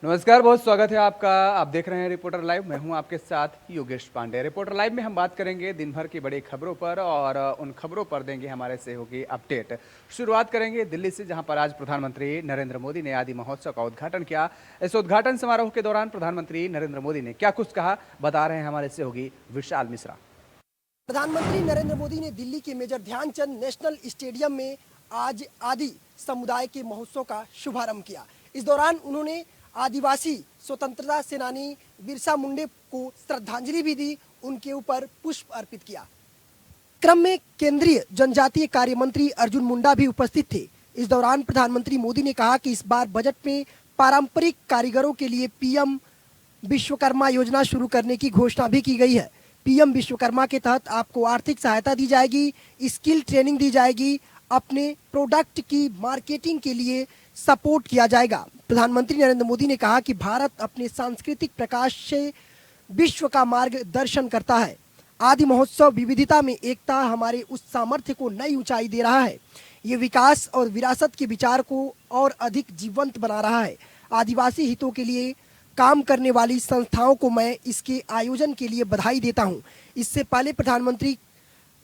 नमस्कार, बहुत स्वागत है आपका। आप देख रहे हैं रिपोर्टर लाइव। मैं हूं आपके साथ योगेश पांडे। रिपोर्टर लाइव में हम बात करेंगे दिन भर की बड़ी खबरों पर और उन खबरों पर देंगे हमारे सहयोगी अपडेट। शुरुआत करेंगे दिल्ली से, जहां पर आज प्रधानमंत्री नरेंद्र मोदी ने आदि महोत्सव का उद्घाटन किया। इस उद्घाटन समारोह के दौरान प्रधानमंत्री नरेंद्र मोदी ने क्या कुछ कहा, बता रहे हैं हमारे सहयोगी विशाल मिश्रा। प्रधानमंत्री नरेंद्र मोदी ने दिल्ली के मेजर ध्यानचंद नेशनल स्टेडियम में आज आदि समुदाय के महोत्सव का शुभारंभ किया। इस दौरान उन्होंने आदिवासी स्वतंत्रता सेनानी बिरसा मुंडे को श्रद्धांजलि भी दी, उनके ऊपर पुष्प अर्पित किया। क्रम में केंद्रीय जनजातीय कार्य मंत्री अर्जुन मुंडा भी उपस्थित थे। इस दौरान प्रधानमंत्री मोदी ने कहा कि इस बार बजट में पारंपरिक कारीगरों के लिए पीएम विश्वकर्मा योजना शुरू करने की घोषणा भी की गई है। पीएम विश्वकर्मा के तहत आपको आर्थिक सहायता दी जाएगी, स्किल ट्रेनिंग दी जाएगी, अपने प्रोडक्ट की मार्केटिंग के लिए सपोर्ट किया जाएगा। प्रधानमंत्री नरेंद्र मोदी ने कहा कि भारत अपने सांस्कृतिक प्रकाश से विश्व का मार्गदर्शन करता है। आदि महोत्सव विविधता में एकता हमारे उस सामर्थ्य को नई ऊंचाई दे रहा है। ये विकास और विरासत के विचार को और अधिक जीवंत बना रहा है। आदिवासी हितों के लिए काम करने वाली संस्थाओं को मैं इसके आयोजन के लिए बधाई देता हूं। इससे पहले प्रधानमंत्री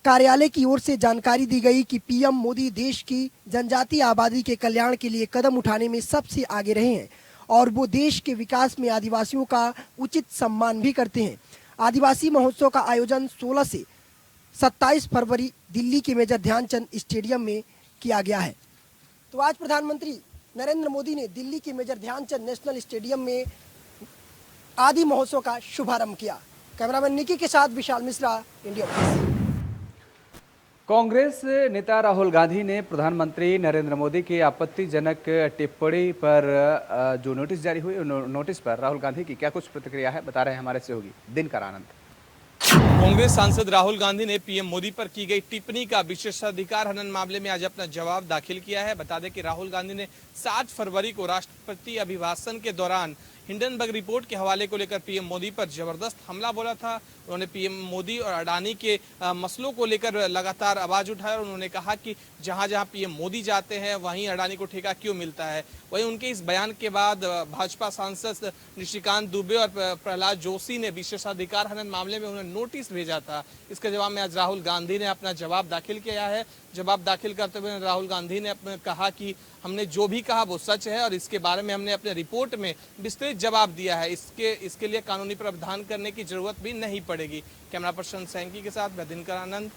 कार्यालय की ओर से जानकारी दी गई कि पीएम मोदी देश की जनजातीय आबादी के कल्याण के लिए कदम उठाने में सबसे आगे रहे हैं और वो देश के विकास में आदिवासियों का उचित सम्मान भी करते हैं। आदिवासी महोत्सव का आयोजन 16 से 27 फरवरी दिल्ली के मेजर ध्यानचंद स्टेडियम में किया गया है। तो आज प्रधानमंत्री नरेंद्र मोदी ने दिल्ली के मेजर ध्यानचंद नेशनल स्टेडियम में आदि महोत्सव का शुभारंभ किया। कैमरामैन निकी के साथ विशाल मिश्रा, इंडिया प्रेस। कांग्रेस नेता राहुल गांधी ने प्रधानमंत्री नरेंद्र मोदी की आपत्तिजनक टिप्पणी पर जो नोटिस जारी हुई, नोटिस पर राहुल गांधी की क्या कुछ प्रतिक्रिया है, बता रहे हैं हमारे सहयोगी दिनकर आनंद। कांग्रेस सांसद राहुल गांधी ने पीएम मोदी पर की गई टिप्पणी का विशेषाधिकार हनन मामले में आज अपना जवाब दाखिल किया है। बता दें कि राहुल गांधी ने 7 फरवरी को राष्ट्रपति अभिभाषण के दौरान हिंडनबर्ग रिपोर्ट के हवाले को लेकर पीएम मोदी पर जबरदस्त हमला बोला था। उन्होंने पीएम मोदी और अडानी के मसलों को लेकर लगातार आवाज उठाया और उन्होंने कहा कि जहां जहां पीएम मोदी जाते हैं वहीं अडानी को ठेका क्यों मिलता है। वहीं उनके इस बयान के बाद भाजपा सांसद निशिकांत दुबे और प्रहलाद जोशी ने विशेषाधिकार हनन मामले में उन्हें नोटिस भेजा था। इसके जवाब में आज राहुल गांधी ने अपना जवाब दाखिल किया है। जवाब दाखिल करते हुए राहुल गांधी ने कहा कि हमने जो भी कहा वो सच है और इसके बारे में हमने अपने रिपोर्ट में विस्तृत जवाब दिया है। इसके लिए कानूनी प्रावधान करने की जरूरत भी नहीं पड़ेगी। कैमरा पर्सन सैंकी के साथ मैं दिनकर आनंद,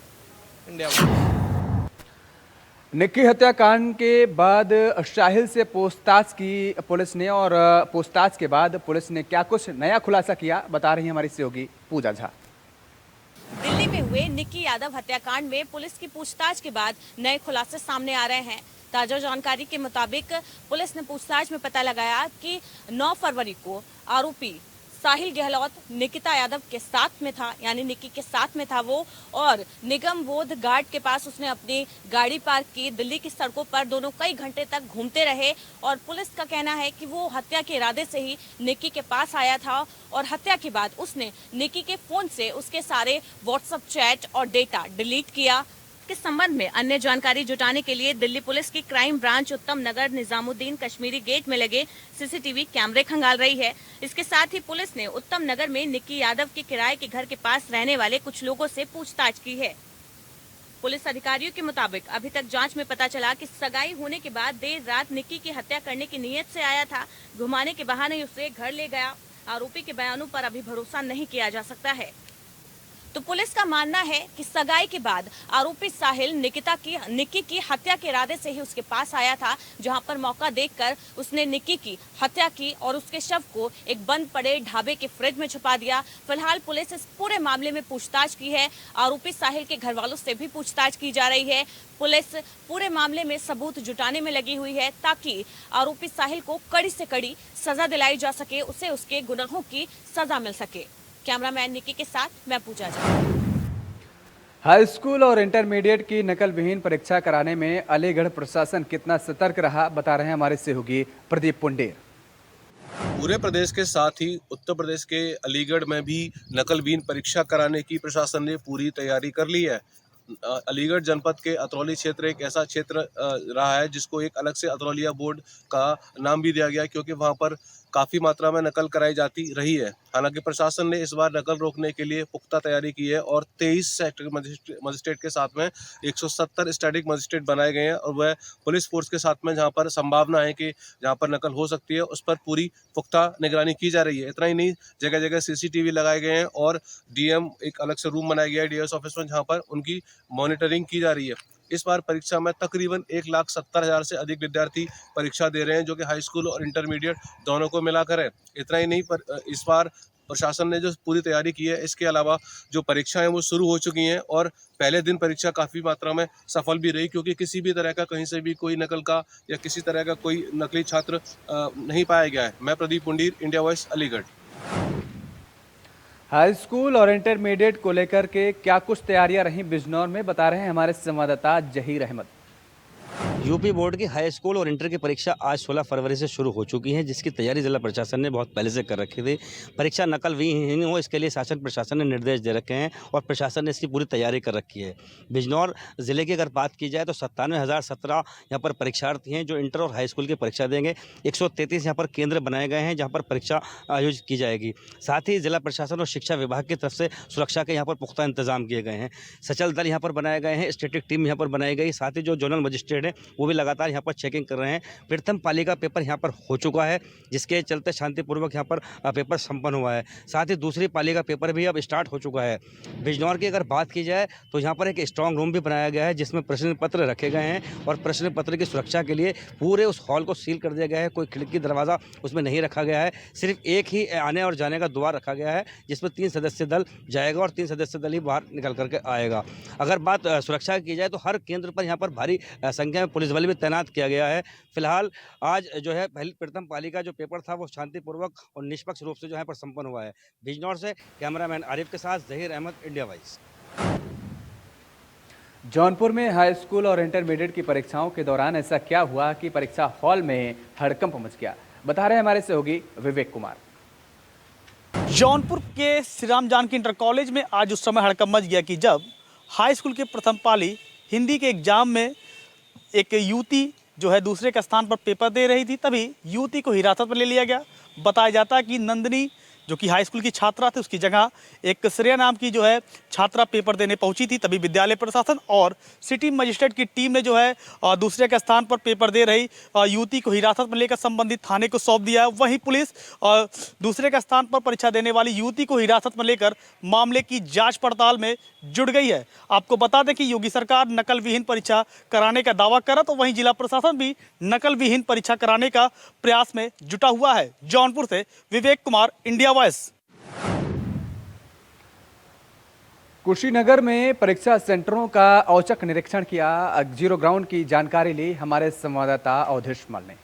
इंडिया। निक्की हत्याकांड के बाद शाहिल से पूछताछ की पुलिस ने और पूछताछ के बाद पुलिस ने क्या कुछ नया खुलासा किया, बता रही है हमारी सहयोगी पूजा झा। दिल्ली में हुए निक्की यादव हत्याकांड में पुलिस की पूछताछ के बाद नए खुलासे सामने आ रहे हैं। ताजा जानकारी के मुताबिक पुलिस ने पूछताछ में पता लगाया कि 9 फरवरी को आरोपी साहिल गहलोत निकिता यादव के साथ में था, यानी निक्की के साथ में था वो, और निगम बोध घाट के पास उसने अपनी गाड़ी पार्क की। दिल्ली की सड़कों पर दोनों कई घंटे तक घूमते रहे और पुलिस का कहना है कि वो हत्या के इरादे से ही निक्की के पास आया था और हत्या के बाद उसने निक्की के फोन से उसके सारे व्हाट्सएप चैट और डेटा डिलीट किया। के संबंध में अन्य जानकारी जुटाने के लिए दिल्ली पुलिस की क्राइम ब्रांच उत्तम नगर निजामुद्दीन कश्मीरी गेट में लगे सीसीटीवी कैमरे खंगाल रही है। इसके साथ ही पुलिस ने उत्तम नगर में निक्की यादव के किराए के घर के पास रहने वाले कुछ लोगों से पूछताछ की है। पुलिस अधिकारियों के मुताबिक अभी तक जांच में पता चला कि सगाई होने के बाद देर रात निक्की की हत्या करने की नीयत से आया था। घुमाने के बहाने उसे घर ले गया। आरोपी के बयानों पर अभी भरोसा नहीं किया जा सकता है। तो पुलिस का मानना है कि सगाई के बाद आरोपी साहिल निक्की की हत्या के इरादे से ही उसके पास आया था, जहां पर मौका देखकर उसने निक्की की हत्या की और उसके शव को एक बंद पड़े ढाबे के फ्रिज में छुपा दिया। फिलहाल पुलिस इस पूरे मामले में पूछताछ की है। आरोपी साहिल के घर वालों से भी पूछताछ की जा रही है। पुलिस पूरे मामले में सबूत जुटाने में लगी हुई है ताकि आरोपी साहिल को कड़ी से कड़ी सजा दिलाई जा सके, उसे उसके गुनाहों की सजा मिल सके। कैमरामैन निकी के साथ मैं पूजा झा। हाई स्कूल और इंटरमीडिएट की नकल विहीन परीक्षा कराने में अलीगढ़ प्रशासन कितना सतर्क रहा, बता रहे हैं हमारे सहयोगी प्रदीप पुंडेर। पूरे प्रदेश के साथ ही उत्तर प्रदेश के अलीगढ़ में भी नकल विहीन परीक्षा कराने की प्रशासन ने पूरी तैयारी कर ली है। अलीगढ़ जनपद के अतरौली क्षेत्र एक ऐसा क्षेत्र रहा है जिसको एक अलग से अतरौलिया बोर्ड का नाम भी दिया गया, क्योंकि वहाँ पर काफ़ी मात्रा में नकल कराई जाती रही है। हालांकि प्रशासन ने इस बार नकल रोकने के लिए पुख्ता तैयारी की है और 23 सेक्टर मजिस्ट्रेट के साथ में 170 स्टैटिक मजिस्ट्रेट बनाए गए हैं और वह पुलिस फोर्स के साथ में जहां पर संभावना है कि जहां पर नकल हो सकती है उस पर पूरी पुख्ता निगरानी की जा रही है। इतना ही नहीं, जगह जगह CCTV लगाए गए हैं और DM एक अलग से रूम बनाया गया है DS ऑफिस में, जहां पर उनकी मॉनिटरिंग की जा रही है। इस बार परीक्षा में तकरीबन 1,70,000 से अधिक विद्यार्थी परीक्षा दे रहे हैं, जो कि हाई स्कूल और इंटरमीडिएट दोनों को मिलाकर है। इतना ही नहीं, पर इस बार प्रशासन ने जो पूरी तैयारी की है, इसके अलावा जो परीक्षाएं वो शुरू हो चुकी हैं और पहले दिन परीक्षा काफ़ी मात्रा में सफल भी रही, क्योंकि किसी भी तरह का कहीं से भी कोई नकल का या किसी तरह का कोई नकली छात्र नहीं पाया गया है। मैं Pradeep Pundir, India voice, Aligarh. High school और इंटरमीडिएट को लेकर के क्या कुछ तैयारियां रहीं बिजनौर में, बता रहे हैं हमारे संवाददाता जहीर अहमद। यूपी बोर्ड की हाई स्कूल और इंटर की परीक्षा आज 16 फरवरी से शुरू हो चुकी है, जिसकी तैयारी जिला प्रशासन ने बहुत पहले से कर रखी थी। परीक्षा नकल विहीन हो, इसके लिए शासन प्रशासन ने निर्देश दे रखे हैं और प्रशासन ने इसकी पूरी तैयारी कर रखी है। बिजनौर ज़िले की अगर बात की जाए तो 97,017 यहाँ पर परीक्षार्थी हैं जो इंटर और हाई स्कूल की परीक्षा देंगे। 133 यहाँ पर केंद्र बनाए गए हैं जहाँ पर परीक्षा आयोजित की जाएगी। साथ ही जिला प्रशासन और शिक्षा विभाग की तरफ से सुरक्षा के यहाँ पर पुख्ता इंतजाम किए गए हैं। सचल दल यहाँ पर बनाए गए हैं, स्टैटिक टीम यहाँ पर बनाई गई। साथ ही जो जोनल मजिस्ट्रेट हैं वो भी लगातार यहाँ पर चेकिंग कर रहे हैं। प्रथम पाली का पेपर यहाँ पर हो चुका है, जिसके चलते शांतिपूर्वक यहाँ पर पेपर संपन्न हुआ है। साथ ही दूसरी पाली का पेपर भी अब स्टार्ट हो चुका है। बिजनौर की अगर बात की जाए तो यहाँ पर एक स्ट्रॉन्ग रूम भी बनाया गया है, जिसमें प्रश्न पत्र रखे गए हैं और प्रश्न पत्र की सुरक्षा के लिए पूरे उस हॉल को सील कर दिया गया है। कोई खिड़की दरवाज़ा उसमें नहीं रखा गया है, सिर्फ एक ही आने और जाने का द्वार रखा गया है, जिसमें 3 सदस्य दल जाएगा और 3 सदस्य दल ही बाहर निकल करके आएगा। अगर बात सुरक्षा की जाए तो हर केंद्र पर यहाँ पर भारी संख्या में पुलिस बल भी तैनात किया गया है। फिलहाल आज जो है पहली प्रथम पाली का जो पेपर था वो शांतिपूर्वक और निष्पक्ष रूप से जो है पर संपन्न हुआ है। बिजनौर से कैमरामैन आरिफ के साथ जहीर अहमद, इंडिया वॉइस। जौनपुर में हाई स्कूल और इंटरमीडिएट की परीक्षाओं के दौरान ऐसा क्या हुआ कि परीक्षा हॉल में हड़कंप मच गया, बता रहे हैं हमारे सहयोगी विवेक कुमार। जौनपुर के श्री राम जानकी इंटर कॉलेज में आज उस समय हड़कंप मच गया कि जब हाई स्कूल के प्रथम पाली हिंदी के एग्जाम में एक युवती जो है दूसरे के स्थान पर पेपर दे रही थी, तभी युवती को हिरासत में ले लिया गया। बताया जाता है कि नंदिनी जो कि हाई स्कूल की छात्रा थी, उसकी जगह एक श्रेया नाम की जो है छात्रा पेपर देने पहुंची थी। तभी विद्यालय प्रशासन और सिटी मजिस्ट्रेट की टीम ने जो है दूसरे के स्थान पर पेपर दे रही युवती को हिरासत में लेकर संबंधित थाने को सौंप दिया है। वहीं पुलिस दूसरे के स्थान पर परीक्षा देने वाली युवती को हिरासत में लेकर मामले की जाँच पड़ताल में जुट गई है। आपको बता दें कि योगी सरकार नकल विहीन परीक्षा कराने का दावा करा, तो वहीं जिला प्रशासन भी नकल विहीन परीक्षा कराने का प्रयास में जुटा हुआ है। जौनपुर से विवेक कुमार, इंडिया वॉइस। कुशीनगर में परीक्षा सेंटरों का औचक निरीक्षण किया। जीरो ग्राउंड की जानकारी ली हमारे संवाददाता अवधेश मल ने।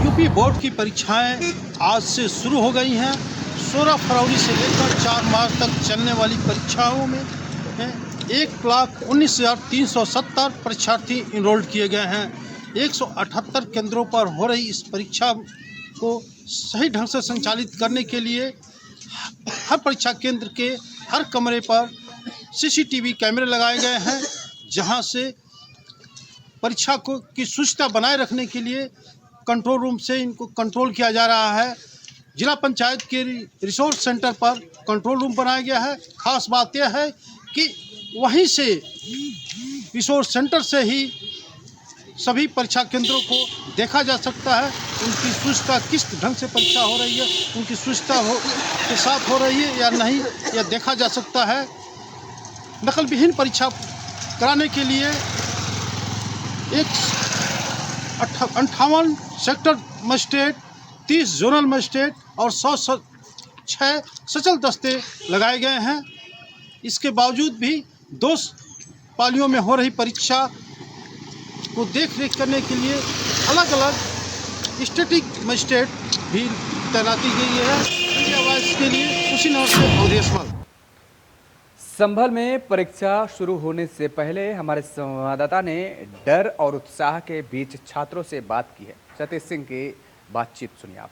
यूपी बोर्ड की परीक्षाएं आज से शुरू हो गई हैं। 16 फरवरी से लेकर 4 मार्च तक चलने वाली परीक्षाओं में 1,19,370 परीक्षार्थी इनरोल्ड किए गए हैं। 178 केंद्रों पर हो रही इस परीक्षा को सही ढंग से संचालित करने के लिए हर परीक्षा केंद्र के हर कमरे पर CCTV कैमरे लगाए गए हैं, जहां से परीक्षा को की सुचिता बनाए रखने के लिए कंट्रोल रूम से इनको कंट्रोल किया जा रहा है। जिला पंचायत के रिसोर्स सेंटर पर कंट्रोल रूम बनाया गया है। खास बात यह है कि वहीं से रिसोर्स सेंटर से ही सभी परीक्षा केंद्रों को देखा जा सकता है, उनकी सुचिता किस ढंग से परीक्षा हो रही है, उनकी सुचिता के साथ हो रही है या नहीं, यह देखा जा सकता है। नकल विहीन परीक्षा कराने के लिए 58 सेक्टर मजिस्ट्रेट, 30 जोनल मजिस्ट्रेट और 106 सचल दस्ते लगाए गए हैं। इसके बावजूद भी 2 पालियों में हो रही परीक्षा को देख रेख करने के लिए अलग अलग स्टैटिक मजिस्ट्रेट भी तैनाती गई है। इंडिया वॉइस के लिए कुशीनगर से अवधेश मल। संभल में परीक्षा शुरू होने से पहले हमारे संवाददाता ने डर और उत्साह के बीच छात्रों से बात की है। सतीश सिंह की बातचीत सुनिए आप।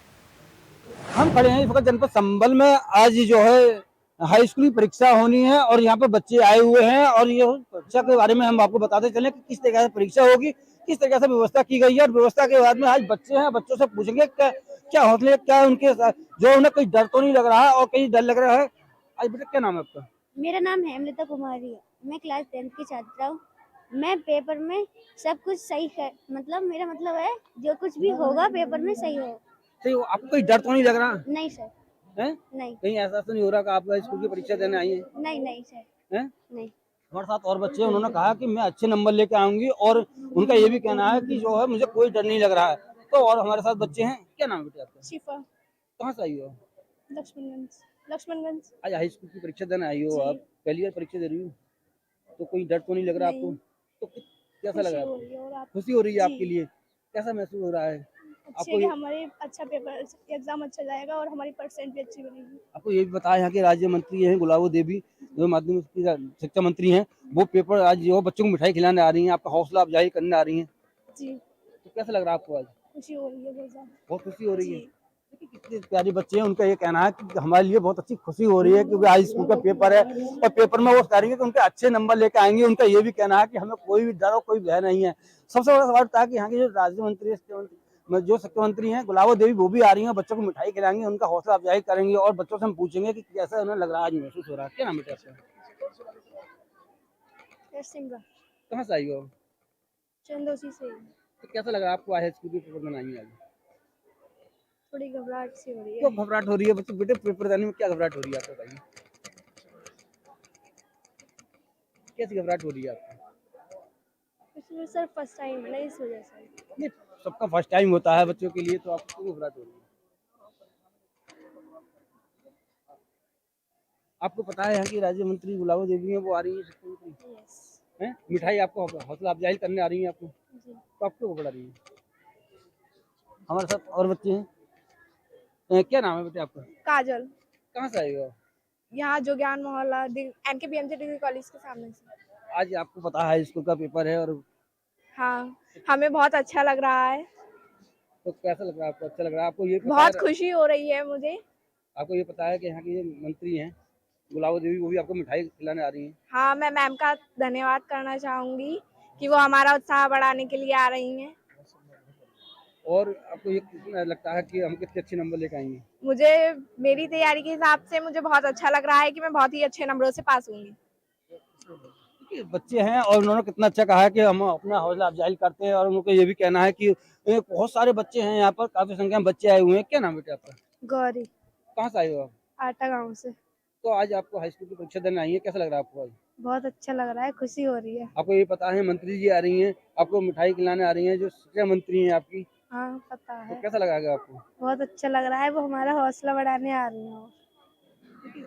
हम खड़े हैं इस वक्त जनपद संभल में। आज जो है हाई स्कूल की परीक्षा होनी है और यहाँ पर बच्चे आए हुए हैं और ये परीक्षा के बारे में हम आपको बताते चले कि किस तरह से परीक्षा होगी, किस तरह से व्यवस्था की गई है। और व्यवस्था के बाद में आज बच्चे हैं, बच्चों से पूछेंगे क्या हौसले, क्या उनके साथ जो उन्हें कोई डर तो नहीं लग रहा है और कहीं डर लग रहा है? आज बेटा क्या नाम है आपका? मेरा नाम हेमलता कुमारी है। मैं क्लास 10th की छात्रा हूँ। मैं पेपर में सब कुछ सही कर, मतलब मेरा मतलब है जो कुछ भी होगा पेपर में सही हो। सही हो, आपको कोई डर तो नहीं लग रहा नहीं सर, है? नहीं कहीं ऐसा तो नहीं हो रहा कि आप स्कूल की परीक्षा देने आई हैं? नहीं नहीं सर, हैं? नहीं। हमारे साथ और बच्चे हैं, उन्होंने कहा कि मैं अच्छे नंबर लेके आऊंगी और उनका ये भी कहना है कि जो है मुझे कोई डर नहीं लग रहा है। तो और हमारे साथ बच्चे हैं, क्या नाम है बेटा आपका? शिफा, कहाँ से आई हो? लक्ष्मणगंज। आज हाई स्कूल की परीक्षा देने आई हो जी। आप, पहली बार परीक्षा दे रही हो, तो कोई डर तो नहीं लग रहा नहीं। आपको? तो कैसा लग रहा है खुशी हो आपको? रही है और आप खुशी हो रही है जी। आपके लिए? कैसा महसूस हो रहा है अच्छे आपको? कि हमारे अच्छा पेपर एग्जाम अच्छा जाएगा और हमारी परसेंट भी अच्छी बनेगी। आपको ये भी बताया यहाँ के राज्य मंत्री हैं गुलाबो देवी, जो माध्यमिक शिक्षा मंत्री हैं, वो पेपर आज जो बच्चों को मिठाई खिलाने आ रही हैं, आपका हौसला अफजाई करने आ रही हैं, जी, तो कैसा लग रहा है आपको आज? खुशी हो रही है बहुत ज्यादा। बहुत खुशी हो रही है। जी। देखिए कितने प्यारे बच्चे हैं, उनका ये कहना है कि हमारे लिए बहुत अच्छी खुशी हो रही है क्योंकि आज स्कूल का पेपर है और पेपर में वो करेंगे कि उनके अच्छे नंबर लेके आएंगे। उनका ये भी कहना है कि हमें कोई भी डर और कोई भय नहीं है। सबसे बड़ा सवाल था कि यहाँ के जो राज्य मंत्री जो शिक्षा मंत्री हैं गुलाबो देवी, वो भी आ रही हैं, बच्चों को मिठाई खिलाएंगे, उनका हौसला अफजाई करेंगे और बच्चों से हम पूछेंगे कि कैसा उन्हें लग रहा है, आज महसूस हो रहा है। क्या नाम बेटा आपका? सिमरा कहाँ से आई हो? चंदोसी से। तो कैसा लग रहा है आपको आज स्कूल के पेपर में आई है? आज थोड़ी घबराहट सी हो रही है। क्यों घबराहट हो रही है बच्चे? बेटे पेपर देने में क्या घबराहट हो रही है आपको, बताइए कैसी घबराहट हो रही है आपको? इसमें सर फर्स्ट टाइम है ना, इस वजह से। नहीं, सबका फर्स्ट टाइम होता है बच्चों के लिए, तो आपको क्यों घबराहट हो रही है? आपको पता है यहाँ की राज्य मंत्री गुलाबो देवी हैं, वो आ रही है शिक्षा मंत्री यस हैं, मिठाई आपको हौसला अफजाई करने आ रही है आपको, जी। तो आप क्यों घबरा रही है? हमारे साथ और बच्चे हैं, क्या नाम है बेटे आपका? काजल, कहाँ से आए हो? यहाँ जो ज्ञान मोहल्ला NKBMC डिग्री कॉलेज के सामने से। आज आपको पता है स्कूल का पेपर है और हाँ, हमें बहुत अच्छा लग रहा है। तो कैसा लग रहा है आपको? अच्छा लग रहा है आपको? ये पता बहुत है, खुशी हो रही है मुझे। आपको ये पता है कि यहाँ की जो मंत्री हैं गुलाबो देवी, वो भी आपको मिठाई खिलाने आ रही हैं? हाँ, मैं मैम का धन्यवाद करना चाहूंगी कि वो हमारा उत्साह बढ़ाने के लिए आ रही हैं। और आपको ये कितना लगता है कि हम कितने अच्छे नंबर लेकर आएंगे? मुझे मेरी तैयारी के हिसाब से मुझे बहुत अच्छा लग रहा है कि मैं बहुत ही अच्छे नंबरों से पास होंगी। देखिए, बच्चे हैं और उन्होंने कितना अच्छा कहा है कि हम अपना हौसला अफजाई करते हैं और उनको ये भी कहना है कि बहुत सारे बच्चे हैं यहाँ पर, काफी संख्या में बच्चे आए हुए हैं। क्या नाम बेटे आपका? गौरी, कहाँ से आए हो आप? आटा गांव से। तो आज आपको हाई स्कूल की परीक्षा देने आई है, कैसा लग रहा है आपको आज? बहुत अच्छा लग रहा है, खुशी हो रही है। आपको ये पता है मंत्री जी आ रही हैं, आपको मिठाई खिलाने आ रही हैं, जो शिक्षा मंत्री हैं आपकी, हाँ, पता तो है। कैसा लगा आपको? बहुत अच्छा लग रहा है, वो हमारा हौसला बढ़ाने आ रही हैं।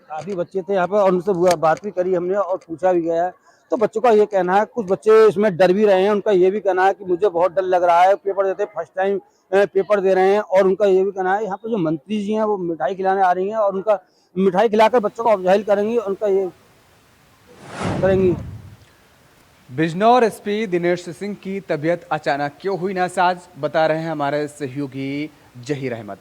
काफी बच्चे थे यहाँ पे और उनसे बात भी करी हमने और पूछा भी गया है, तो बच्चों का ये कहना है, कुछ बच्चे इसमें डर भी रहे हैं, उनका ये भी कहना है कि मुझे बहुत डर लग रहा है, पेपर देते फर्स्ट टाइम पेपर दे रहे हैं, और उनका ये भी कहना है यहाँ पे जो मंत्री जी हैं वो मिठाई खिलाने आ रही हैं और उनका मिठाई खिलाकर बच्चों को अफजाई करेंगी, उनका ये करेंगी। बिजनौर एसपी दिनेश सिंह की तबीयत अचानक क्यों हुई नासाज, बता रहे हैं हमारे सहयोगी जहीर अहमद।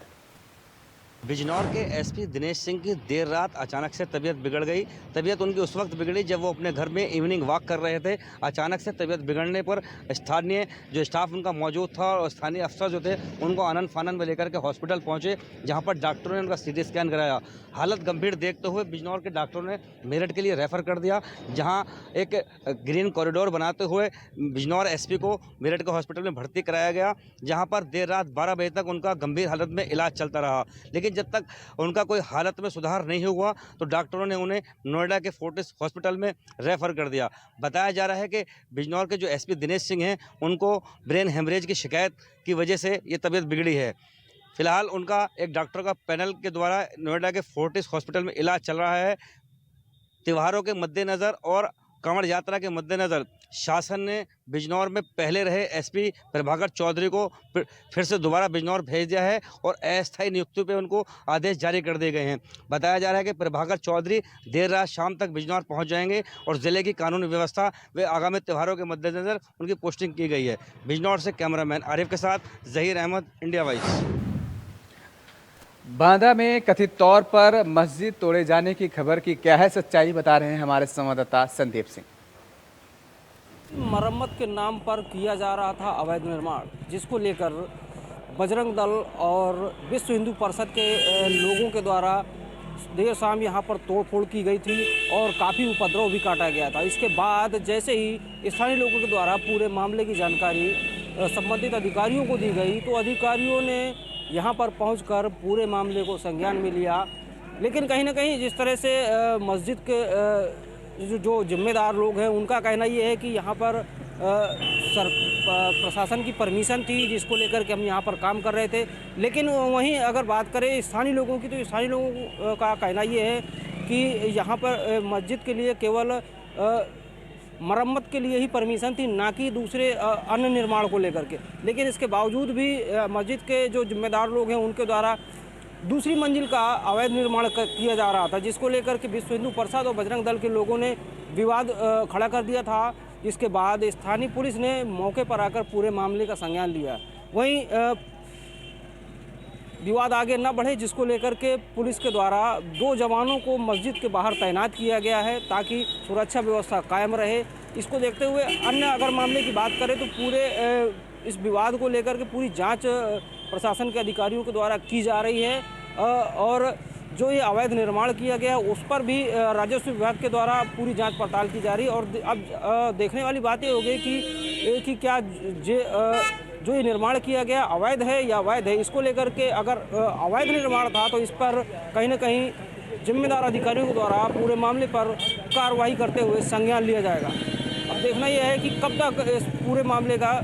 बिजनौर के एसपी दिनेश सिंह की देर रात अचानक से तबीयत बिगड़ गई। तबीयत उनकी उस वक्त बिगड़ी जब वो अपने घर में इवनिंग वॉक कर रहे थे। अचानक से तबीयत बिगड़ने पर स्थानीय जो स्टाफ उनका मौजूद था और स्थानीय अफसर जो थे उनको आनन फानन में लेकर के हॉस्पिटल पहुंचे, जहां पर डॉक्टरों ने उनका CT स्कैन कराया। हालत गंभीर देखते हुए बिजनौर के डॉक्टरों ने मेरठ के लिए रेफ़र कर दिया, जहाँ एक ग्रीन कॉरिडोर बनाते हुए बिजनौर एसपी को मेरठ के हॉस्पिटल में भर्ती कराया गया, जहाँ पर देर रात 12 बजे तक उनका गंभीर हालत में इलाज चलता रहा। लेकिन जब तक उनका कोई हालत में सुधार नहीं हुआ तो डॉक्टरों ने उन्हें नोएडा के फोर्टिस हॉस्पिटल में रेफ़र कर दिया। बताया जा रहा है कि बिजनौर के जो एसपी दिनेश सिंह हैं उनको ब्रेन हेमरेज की शिकायत की वजह से ये तबीयत बिगड़ी है। फिलहाल उनका एक डॉक्टर का पैनल के द्वारा नोएडा के फोर्टिस हॉस्पिटल में इलाज चल रहा है। त्योहारों के मद्देनज़र और कांवड़ यात्रा के मद्देनज़र शासन ने बिजनौर में पहले रहे एसपी प्रभाकर चौधरी को फिर से दोबारा बिजनौर भेज दिया है और अस्थायी नियुक्ति पे उनको आदेश जारी कर दिए गए हैं। बताया जा रहा है कि प्रभाकर चौधरी देर रात शाम तक बिजनौर पहुंच जाएंगे और ज़िले की कानूनी व्यवस्था व आगामी त्योहारों के मद्देनज़र उनकी पोस्टिंग की गई है। बिजनौर से कैमरामैन आरिफ के साथ जहीर अहमद, इंडिया वाइस। बांदा में कथित तौर पर मस्जिद तोड़े जाने की खबर की क्या है सच्चाई, बता रहे हैं हमारे संवाददाता संदीप सिंह। मरम्मत के नाम पर किया जा रहा था अवैध निर्माण, जिसको लेकर बजरंग दल और विश्व हिंदू परिषद के लोगों के द्वारा देर शाम यहाँ पर तोड़फोड़ की गई थी और काफ़ी उपद्रव भी काटा गया था। इसके बाद जैसे ही स्थानीय लोगों के द्वारा पूरे मामले की जानकारी संबंधित अधिकारियों को दी गई तो अधिकारियों ने यहाँ पर पहुंचकर पूरे मामले को संज्ञान में लिया। लेकिन कहीं ना कहीं जिस तरह से मस्जिद के जो जिम्मेदार लोग हैं उनका कहना ये है कि यहाँ पर प्रशासन की परमिशन थी जिसको लेकर के हम यहाँ पर काम कर रहे थे। लेकिन वहीं अगर बात करें स्थानीय लोगों की तो स्थानीय लोगों का कहना ये है कि यहाँ पर मस्जिद के लिए केवल मरम्मत के लिए ही परमिशन थी, ना कि दूसरे अन्य निर्माण को लेकर के। लेकिन इसके बावजूद भी मस्जिद के जो जिम्मेदार लोग हैं उनके द्वारा दूसरी मंजिल का अवैध निर्माण किया जा रहा था, जिसको लेकर के विश्व हिंदू परिषद और बजरंग दल के लोगों ने विवाद खड़ा कर दिया था। इसके बाद स्थानीय पुलिस ने मौके पर आकर पूरे मामले का संज्ञान लिया। वहीं विवाद आगे न बढ़े जिसको लेकर के पुलिस के द्वारा 2 जवानों को मस्जिद के बाहर तैनात किया गया है ताकि सुरक्षा व्यवस्था कायम रहे। इसको देखते हुए अन्य अगर मामले की बात करें तो पूरे इस विवाद को लेकर के पूरी जांच प्रशासन के अधिकारियों के द्वारा की जा रही है और जो ये अवैध निर्माण किया गया उस पर भी राजस्व विभाग के द्वारा पूरी जांच पड़ताल की जा रही है। और अब देखने वाली बात ये हो गई कि क्या जो ये निर्माण किया गया अवैध है या वैध है। इसको लेकर के अगर अवैध निर्माण था तो इस पर कहीं ना कहीं जिम्मेदार अधिकारियों के द्वारा पूरे मामले पर कार्रवाई करते हुए संज्ञान लिया जाएगा। अब देखना यह है कि कब तक इस पूरे मामले का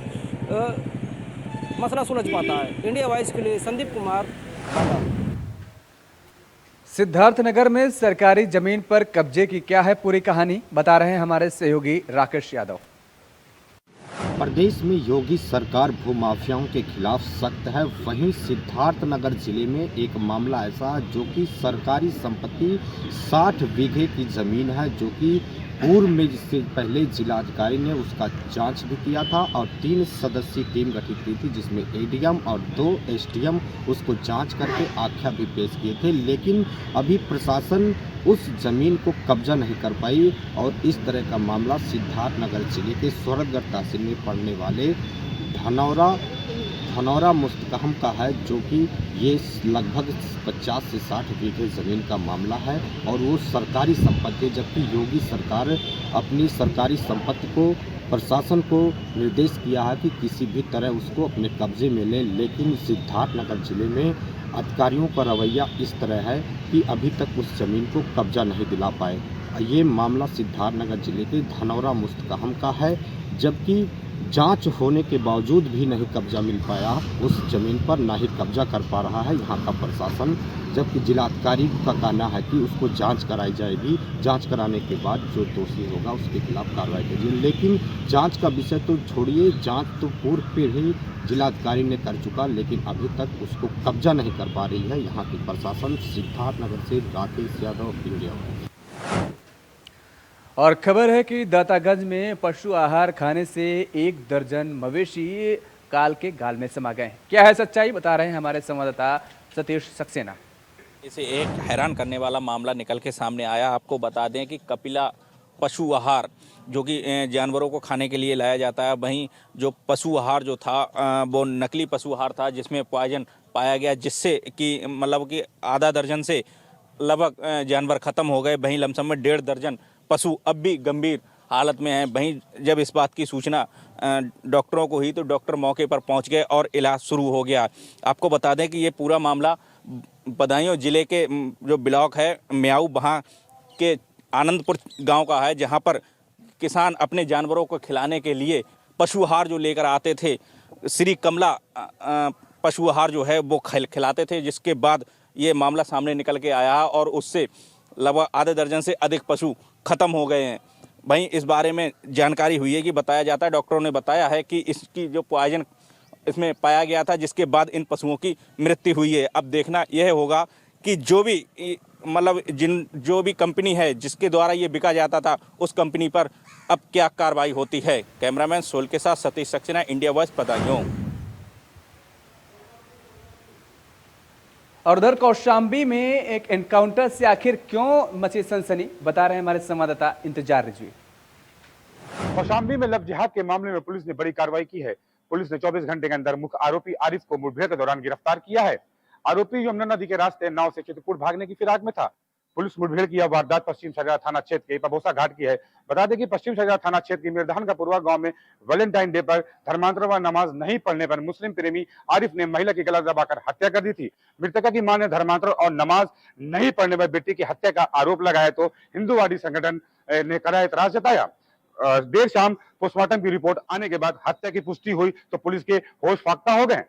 मसला सुलझ पाता है। इंडिया वॉइस के लिए संदीप कुमार। सिद्धार्थनगर में सरकारी जमीन पर कब्जे की क्या है पूरी कहानी, बता रहे हैं हमारे सहयोगी राकेश यादव। प्रदेश में योगी सरकार भूमाफियाओं के खिलाफ सख्त है। वहीं सिद्धार्थनगर जिले में एक मामला ऐसा जो कि सरकारी संपत्ति 60 बीघे की जमीन है, जो कि पूर्व में जिससे पहले जिलाधिकारी ने उसका जांच भी किया था और 3 सदस्यीय टीम गठित की थी, जिसमें एडीएम और 2 एसडीएम उसको जांच करके आख्या भी पेश किए थे। लेकिन अभी प्रशासन उस जमीन को कब्जा नहीं कर पाई और इस तरह का मामला सिद्धार्थनगर जिले के सोहरतगढ़ तहसील में पड़ने वाले धनौरा मुस्तकहम का है, जो कि ये लगभग 50 से 60 बीघे ज़मीन का मामला है और वो सरकारी संपत्ति है। जबकि योगी सरकार अपनी सरकारी संपत्ति को प्रशासन को निर्देश किया है कि किसी भी तरह उसको अपने कब्जे में ले, लेकिन सिद्धार्थनगर जिले में अधिकारियों का रवैया इस तरह है कि अभी तक उस ज़मीन को कब्जा नहीं दिला पाए। ये मामला सिद्धार्थनगर जिले के धनौरा मुस्तकहम का है, जबकि जांच होने के बावजूद भी नहीं कब्जा मिल पाया उस ज़मीन पर, ना ही कब्जा कर पा रहा है यहाँ का प्रशासन। जबकि जिलाधिकारी का कहना है कि उसको जांच कराई जाएगी, जांच कराने के बाद जो दोषी होगा उसके खिलाफ कार्रवाई की। लेकिन जांच का विषय तो छोड़िए, जांच तो पूर्व पे ही जिलाधिकारी ने कर चुका, लेकिन अभी तक उसको कब्जा नहीं कर पा रही है यहाँ की प्रशासन। सिद्धार्थनगर से राकेश यादव, इंडिया। और खबर है कि दातागंज में पशु आहार खाने से 1 दर्जन मवेशी काल के गाल में समा गए। क्या है सच्चाई, बता रहे हैं हमारे संवाददाता सतीश सक्सेना। इसे एक हैरान करने वाला मामला निकल के सामने आया। आपको बता दें कि कपिला पशु आहार जो कि जानवरों को खाने के लिए लाया जाता है, वहीं जो पशु आहार जो था वो नकली पशु आहार था जिसमें पॉइजन पाया गया, जिससे कि मतलब कि आधा दर्जन से लगभग जानवर ख़त्म हो गए। वहीं लमसम में 1.5 दर्जन पशु अब भी गंभीर हालत में हैं। वहीं जब इस बात की सूचना डॉक्टरों को हुई तो डॉक्टर मौके पर पहुंच गए और इलाज शुरू हो गया। आपको बता दें कि ये पूरा मामला बदायूं जिले के जो ब्लॉक है म्याऊ, वहाँ के आनंदपुर गांव का है, जहां पर किसान अपने जानवरों को खिलाने के लिए पशु आहार जो लेकर आते थे, श्री कमला पशु आहार जो है वो खिलाते थे, जिसके बाद ये मामला सामने निकल के आया और उससे लगभग आधे दर्जन से अधिक पशु ख़त्म हो गए हैं। वहीं इस बारे में जानकारी हुई है कि बताया जाता है, डॉक्टरों ने बताया है कि इसकी जो पॉइजन इसमें पाया गया था, जिसके बाद इन पशुओं की मृत्यु हुई है। अब देखना यह होगा कि जो भी मतलब जो भी कंपनी है जिसके द्वारा ये बिका जाता था, उस कंपनी पर अब क्या कार्रवाई होती है। कैमरामैन सोल के साथ सतीश सक्सेना, इंडिया वॉइस, बदायूं। और उधर कौशाम्बी में एक एनकाउंटर से आखिर क्यों मची सनसनी, बता रहे हैं हमारे संवाददाता इंतजार रिजवी। कौशाम्बी में लव जिहाद के मामले में पुलिस ने बड़ी कार्रवाई की है। पुलिस ने 24 घंटे के अंदर मुख्य आरोपी आरिफ को मुठभेड़ के दौरान गिरफ्तार किया है। आरोपी यमुना नदी के रास्ते नाव से चित्रकूट भागने की फिराक में था। पुलिस मुठभेड़ की यह वारदात पश्चिम सरिया थाना क्षेत्र के पबोसा घाट की है। बता दें कि पश्चिम सरिया थाना क्षेत्र के मिर्धान का पूर्वा गांव में वैलेंटाइन डे पर धर्मांतरण व नमाज नहीं पढ़ने पर मुस्लिम प्रेमी आरिफ ने महिला की गला दबाकर हत्या कर दी थी। मृतका की मां ने धर्मांतरण और नमाज नहीं पढ़ने पर बेटी की हत्या का आरोप लगाया तो हिंदूवादी संगठन ने कड़ा एतराज जताया। देर शाम पोस्टमार्टम की रिपोर्ट आने के बाद हत्या की पुष्टि हुई तो पुलिस के होश फाख्ता हो गए।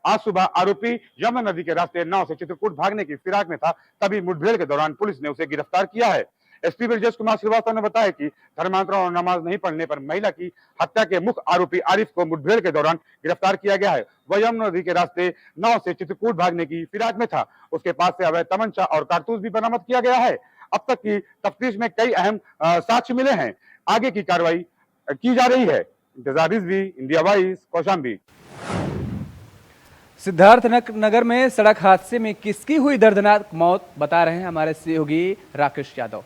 आज सुबह आरोपी यमुना नदी के रास्ते नाव से चित्रकूट भागने की फिराक में था, तभी मुठभेड़ के दौरान पुलिस ने उसे गिरफ्तार किया है। एसपी ब्रजेश कुमार श्रीवास्तव ने बताया कि धर्मांतरण और नमाज नहीं पढ़ने पर महिला की हत्या के मुख्य आरोपी आरिफ को मुठभेड़ के दौरान गिरफ्तार किया गया है। वह यमुना नदी के रास्ते नाव से चित्रकूट भागने की फिराक में था। उसके पास से अवैध तमंचा और कारतूस भी बरामद किया गया है। अब तक की तफ्तीश में कई अहम साक्ष्य मिले हैं। आगे की कार्रवाई की जा रही है। इंतजार रिजवी, इंडिया वॉइस, कौशाम्बी। सिद्धार्थनगर में सड़क हादसे में किसकी हुई दर्दनाक मौत, बता रहे हैं हमारे सहयोगी राकेश यादव।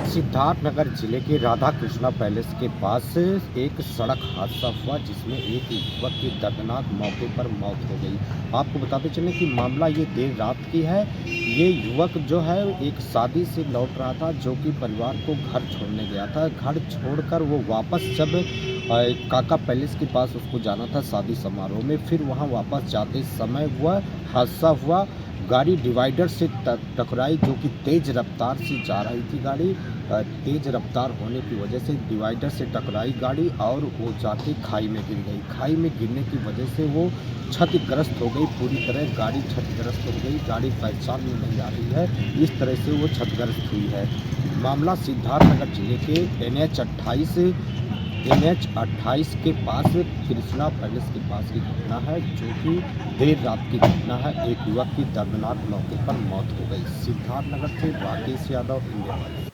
सिद्धार्थनगर जिले के राधा कृष्णा पैलेस के पास एक सड़क हादसा हुआ जिसमें एक युवक की दर्दनाक मौके पर मौत हो गई। आपको बताते चलें कि मामला ये देर रात की है। ये युवक जो है एक शादी से लौट रहा था, जो कि परिवार को घर छोड़ने गया था। घर छोड़कर वो वापस जब काका पैलेस के पास उसको जाना था शादी समारोह में, फिर वहाँ वापस जाते समय वह हादसा हुआ। गाड़ी डिवाइडर से टकराई, जो कि तेज़ रफ्तार से जा रही थी गाड़ी। तेज़ रफ्तार होने की वजह से डिवाइडर से टकराई गाड़ी और वो जाके खाई में गिर गई। खाई में गिरने की वजह से वो क्षतिग्रस्त हो गई, पूरी तरह गाड़ी क्षतिग्रस्त हो गई। गाड़ी पहचान में नहीं आ रही है, इस तरह से वो क्षतिग्रस्त हुई है। मामला सिद्धार्थनगर जिले के NH 28 के पास कृष्णा पैलेस के पास की घटना है, जो कि देर रात की घटना है। एक युवक की दर्दनाक मौके पर मौत हो गई। सिद्धार्थनगर से राकेश यादव, इंडिया वॉइस।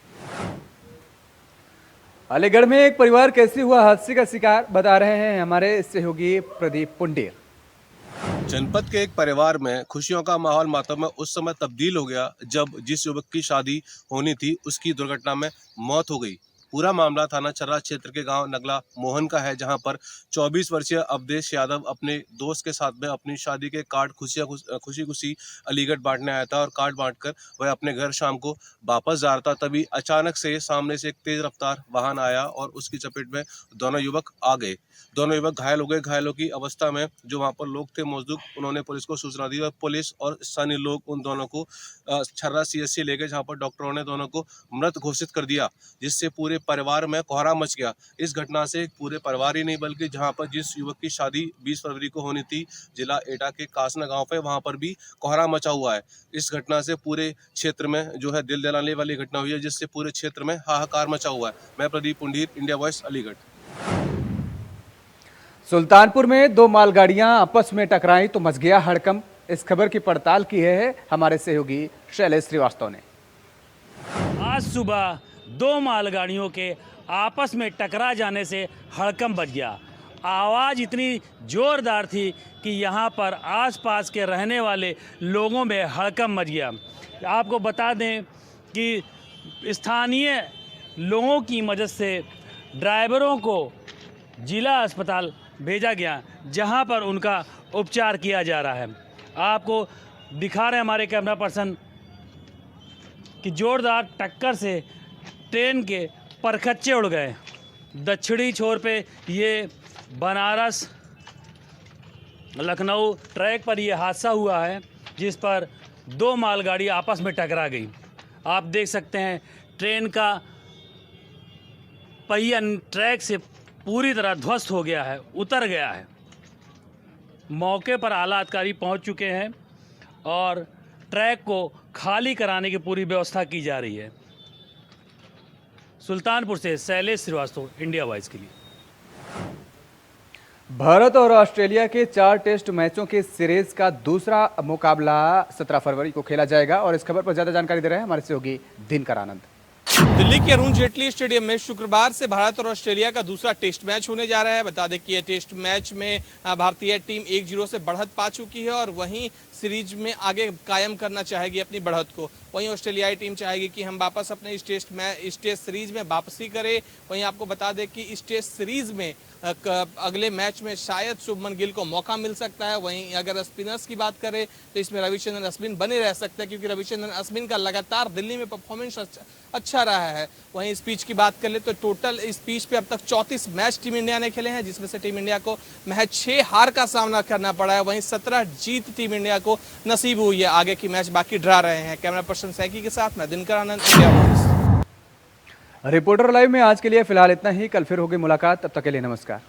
अलीगढ़ में एक परिवार कैसे हुआ हादसे का शिकार, बता रहे हैं हमारे सहयोगी प्रदीप पुंडेर। जनपद के एक परिवार में खुशियों का माहौल मातम में उस समय तब्दील हो गया जब जिस युवक की शादी होनी थी उसकी दुर्घटना में मौत हो गई। पूरा मामला थाना चर्रा क्षेत्र के गांव नगला मोहन का है, जहां पर 24 वर्षीय अवधेश यादव अपने दोस्त के साथ में अपनी शादी के कार्ड खुशी खुशी अलीगढ़ बांटने आया था और कार्ड बांटकर वह अपने घर शाम को वापस जा रहा था। तभी अचानक से सामने से एक तेज रफ्तार वाहन आया और उसकी चपेट में दोनों युवक आ गए। दोनों युवक घायल हो गए। घायलों की अवस्था में जो वहाँ पर लोग थे मौजूद, उन्होंने पुलिस को सूचना दी और पुलिस और स्थानीय लोग उन दोनों को छर्रा CSC ले गए, जहाँ पर डॉक्टरों ने दोनों को मृत घोषित कर दिया, जिससे पूरे परिवार में कोहराम मच गया। इस घटना से पूरे परिवार ही नहीं बल्कि जहाँ पर जिस युवक की शादी 20 फरवरी को होनी थी जिला एटा के कासना गांव पे, वहाँ पर भी कोहराम मचा हुआ है। इस घटना से पूरे क्षेत्र में जो है दिल दहलाने वाली घटना हुई है, जिससे पूरे क्षेत्र में हाहाकार मचा हुआ है। मैं प्रदीप पुंडीर, इंडिया वॉइस, अलीगढ़। सुल्तानपुर में दो मालगाड़ियां आपस में टकराई तो मच गया हड़कंप। इस खबर की पड़ताल की है हमारे सहयोगी शैलेश श्रीवास्तव ने। आज सुबह दो मालगाड़ियों के आपस में टकरा जाने से हड़कंप मच गया। आवाज़ इतनी ज़ोरदार थी कि यहाँ पर आसपास के रहने वाले लोगों में हड़कंप मच गया। आपको बता दें कि स्थानीय लोगों की मदद से ड्राइवरों को जिला अस्पताल भेजा गया, जहां पर उनका उपचार किया जा रहा है। आपको दिखा रहे हैं हमारे कैमरा पर्सन कि जोरदार टक्कर से ट्रेन के परखच्चे उड़ गए। दक्षिणी छोर पे ये बनारस लखनऊ ट्रैक पर यह हादसा हुआ है, जिस पर दो मालगाड़ी आपस में टकरा गई। आप देख सकते हैं ट्रेन का पहिया ट्रैक से पूरी तरह ध्वस्त हो गया है, उतर गया है। मौके पर आला अधिकारी पहुंच चुके हैं और ट्रैक को खाली कराने की पूरी व्यवस्था की जा रही है। सुल्तानपुर से शैलेश श्रीवास्तव, इंडिया वॉइस के लिए। भारत और ऑस्ट्रेलिया के 4 टेस्ट मैचों के सीरीज का दूसरा मुकाबला 17 फरवरी को खेला जाएगा और इस खबर पर ज्यादा जानकारी दे रहे हैं हमारे सहयोगी दिनकर आनंद। दिल्ली के अरुण जेटली स्टेडियम में शुक्रवार से भारत और ऑस्ट्रेलिया का दूसरा टेस्ट मैच होने जा रहा है। बता दें कि यह टेस्ट मैच में भारतीय टीम 1-0 से बढ़त पा चुकी है और वहीं सीरीज में आगे कायम करना चाहेगी अपनी बढ़त को। वहीं ऑस्ट्रेलियाई टीम चाहेगी कि हम वापस अपने इस टेस्ट सीरीज में वापसी करें। वहीं आपको बता दें कि इस टेस्ट सीरीज में अगले मैच में शायद शुभमन गिल को मौका मिल सकता है। वहीं अगर स्पिनर्स की बात करें तो इसमें रविचंद्रन अश्विन बने रह सकते हैं, क्योंकि रविचंद्रन अश्विन का लगातार दिल्ली में परफॉर्मेंस अच्छा रहा है। वहीं इस पिच की बात कर ले तो टोटल इस पिच पे अब तक 34 मैच टीम इंडिया ने खेले हैं, जिसमें से टीम इंडिया को महज 6 हार का सामना करना पड़ा है। वहीं 17 जीत टीम इंडिया को नसीब हुई है। आगे की मैच बाकी ड्रा रहे हैं। कैमरा पर्सन सैकी के साथ मैं दिनकर आनंद, इंडिया वॉइस। रिपोर्टर लाइव में आज के लिए फिलहाल इतना ही। कल फिर होगी मुलाकात, तब तक के लिए नमस्कार।